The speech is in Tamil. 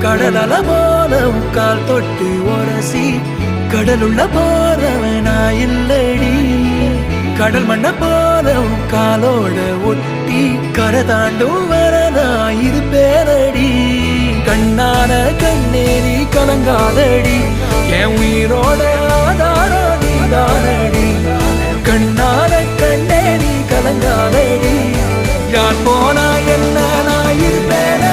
கடலல போல கால் தொட்டு உரசி கடலுள்ள போறவனா இல்லடி கடல் மண்ண போல காலோட ஒட்டி கரை தாண்டும் வரனா இருப்பேனடி கண்ணான கண்ணே நீ கலங்காதடி என் உயிரோட ஆதாரம் நீதானடி கண்ணான கண்ணே நீ கலங்காதடி யார் போனா என்ன நான் இருப்பேன